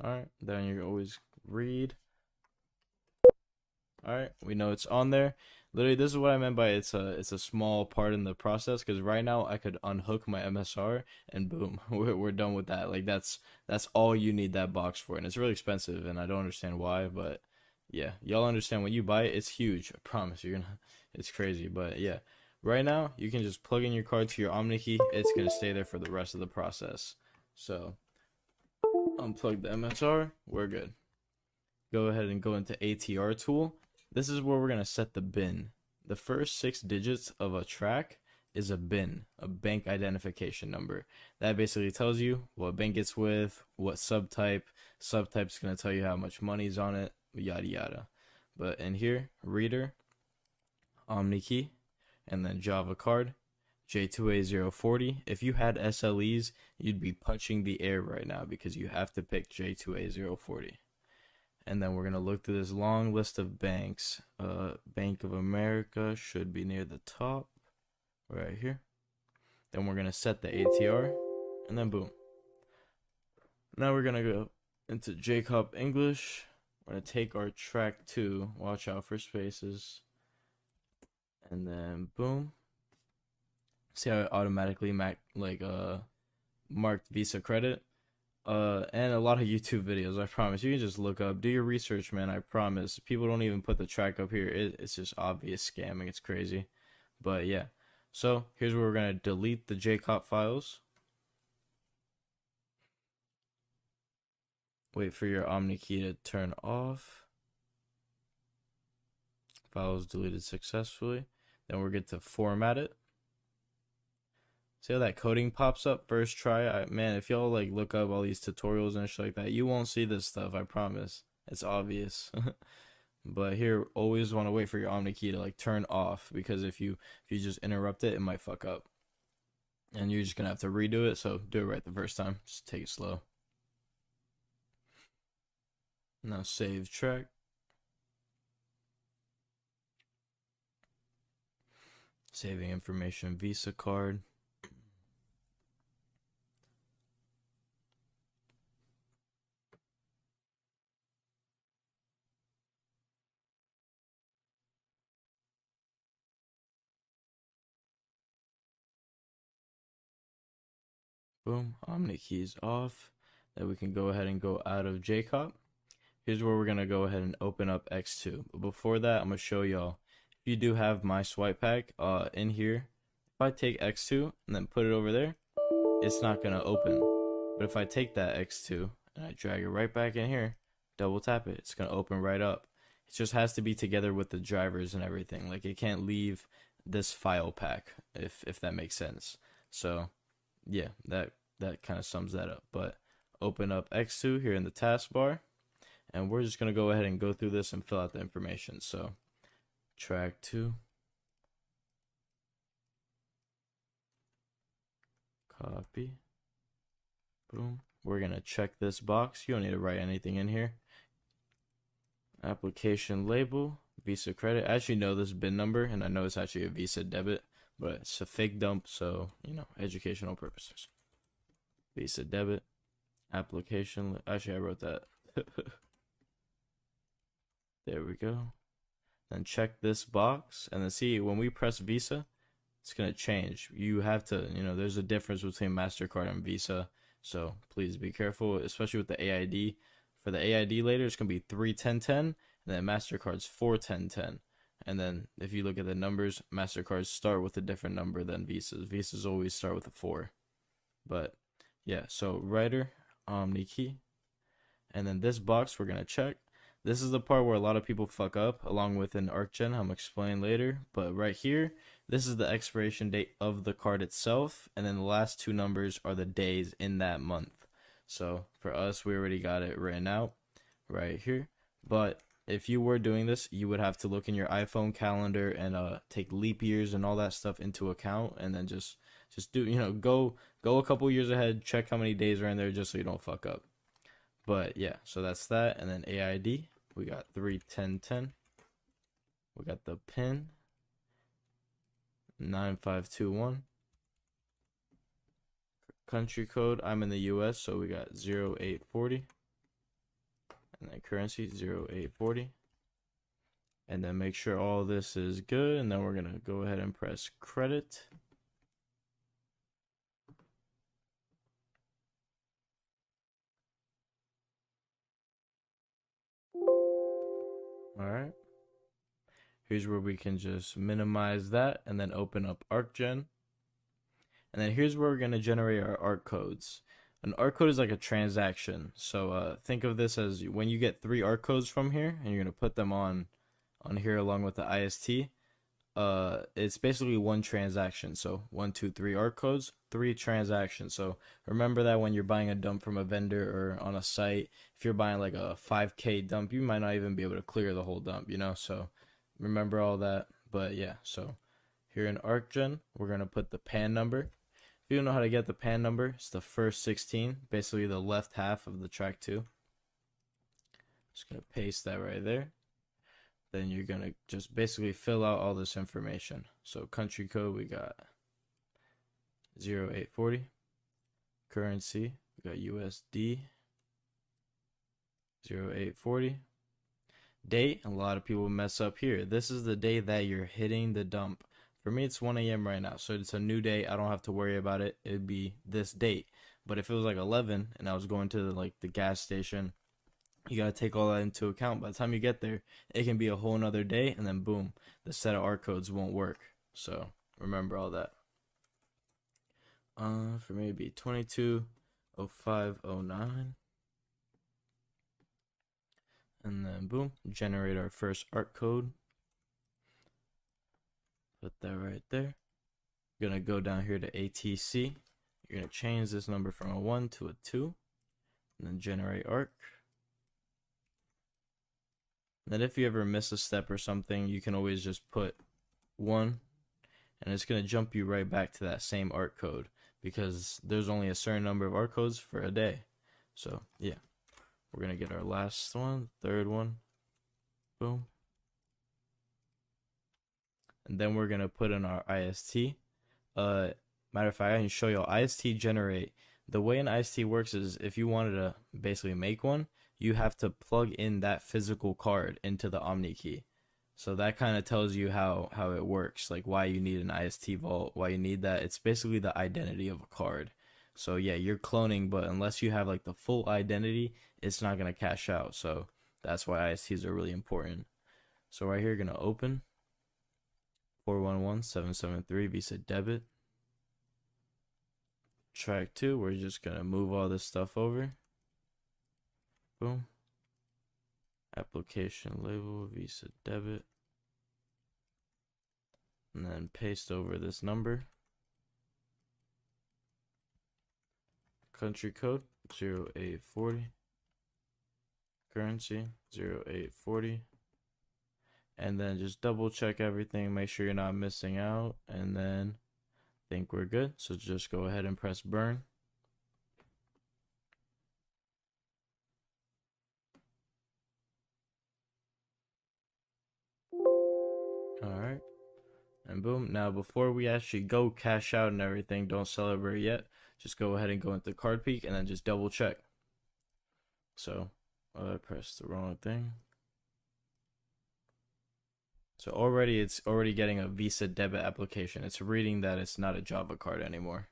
All right, then you always read. All right, we know it's on there. Literally, this is what I meant by it's a small part in the process because right now I could unhook my MSR and boom, we're done with that. Like that's all you need that box for, and it's really expensive, and I don't understand why, but yeah, y'all understand when you buy it, it's huge. I promise you're gonna, it's crazy, but yeah, right now you can just plug in your card to your OmniKey. It's gonna stay there for the rest of the process. So unplug the MSR, we're good. Go ahead and go into ATR tool. This is where we're going to set the bin. The first 6 digits of a track is a bin, a bank identification number. That basically tells you what bank it's with, what subtype. Subtype's going to tell you how much money's on it, yada yada. But in here, reader, OmniKey, and then Java card, J2A040. If you had SLEs, you'd be punching the air right now because you have to pick J2A040. And then we're gonna look through this long list of banks. Bank of America should be near the top, right here. Then we're gonna set the ATR, and then boom. Now we're gonna go into Jacob English. We're gonna take our track two. Watch out for spaces, and then boom. See how it automatically marked Visa credit. And a lot of YouTube videos. I promise. You can just look up, do your research, man. I promise. People don't even put the track up here. It's just obvious scamming. It's crazy. But yeah. So here's where we're gonna delete the JCOP files. Wait for your OmniKey to turn off. Files deleted successfully. Then we're good to format it. See how that coding pops up first try? Man, if y'all like look up all these tutorials and shit like that, you won't see this stuff. I promise. It's obvious. But here, always want to wait for your OmniKey to like turn off because if you just interrupt it, it might fuck up, and you're just gonna have to redo it. So do it right the first time. Just take it slow. Now save track. Saving information. Visa card. Boom. OmniKey's off. Then we can go ahead and go out of JCOP. Here's where we're gonna go ahead and open up X2. But before that, I'm gonna show y'all. If you do have my swipe pack, in here, if I take X2 and then put it over there, it's not gonna open. But if I take that X2 and I drag it right back in here, double tap it, it's gonna open right up. It just has to be together with the drivers and everything. Like it can't leave this file pack if that makes sense. So yeah, that kind of sums that up. But open up X2 here in the taskbar, and we're just gonna go ahead and go through this and fill out the information. So track two, copy, boom. We're gonna check this box. You don't need to write anything in here. Application label, Visa credit. I actually know this bin number, and I know it's actually a Visa debit, but it's a fake dump, so educational purposes. Visa debit, application. Actually, I wrote that. There we go. Then check this box, and then see when we press Visa, it's gonna change. You have to, there's a difference between Mastercard and Visa, so please be careful, especially with the AID. For the AID later, it's gonna be 31010, and then Mastercard's 41010. And then if you look at the numbers, Mastercards start with a different number than Visas. Visas always start with a 4. But yeah, so writer, OmniKey, and then this box we're gonna check. This is the part where a lot of people fuck up, along with an ArcGen. I'm gonna explain later. But right here, this is the expiration date of the card itself, and then the last two numbers are the days in that month. So for us, we already got it written out right here. But if you were doing this, you would have to look in your iPhone calendar and take leap years and all that stuff into account, and then just do go a couple years ahead, check how many days are in there, just so you don't fuck up. But yeah, so that's that. And then AID, we got 31010. We got the PIN, 9521. Country code, I'm in the US, so we got 0840. and then currency 0840. And then make sure all this is good, and then we're gonna go ahead and press credit. All right. Here's where we can just minimize that and then open up ArcGen. And then here's where we're going to generate our ARC codes. An ARC code is like a transaction. So think of this as when you get 3 ARC codes from here and you're going to put them on here along with the IST. It's basically one transaction. So 1, 2, 3 ARC codes, 3 transactions. So remember that when you're buying a dump from a vendor or on a site, if you're buying like a 5K dump, you might not even be able to clear the whole dump, you know? So remember all that. But yeah, so here in ArcGen, we're going to put the pan number. If you don't know how to get the pan number, it's the first 16, basically the left half of the track 2. Just going to paste that right there. Then you're going to just basically fill out all this information. So country code, we got 0840. Currency, we got USD 0840. Date, a lot of people mess up here. This is the day that you're hitting the dump. For me, it's 1 a.m. right now, so it's a new day. I don't have to worry about it. It'd be this date. But if it was like 11 and I was going to the gas station, you gotta take all that into account. By the time you get there, it can be a whole nother day, and then boom, the set of ARC codes won't work. So remember all that. For me, it'd be 220509. And then boom, generate our first ARC code. Put that right there. You're gonna go down here to ATC. You're gonna change this number from a 1 to a 2, and then generate ARC. And then if you ever miss a step or something, you can always just put 1, and it's gonna jump you right back to that same ARC code because there's only a certain number of ARC codes for a day. So yeah. We're going to get our last one, third one. Boom. And then we're going to put in our IST. Matter of fact, I can show you IST generate. The way an IST works is if you wanted to basically make one, you have to plug in that physical card into the OmniKey. So that kind of tells you how it works, like why you need an IST vault, why you need that. It's basically the identity of a card. So yeah, you're cloning, but unless you have like the full identity, it's not going to cash out. So that's why ISTs are really important. So right here, you're going to open 411773 Visa debit. Track 2, we're just going to move all this stuff over. Boom. Application label, Visa debit. And then paste over this number. Country code 0840. Currency 0840. And then just double check everything, make sure you're not missing out, and then think we're good. So just go ahead and press burn. Alright. And boom. Now before we actually go cash out and everything, don't celebrate yet. Just go ahead and go into CardPeek and then just double check. So I pressed the wrong thing. So already it's already getting a Visa debit application. It's reading that it's not a Java card anymore.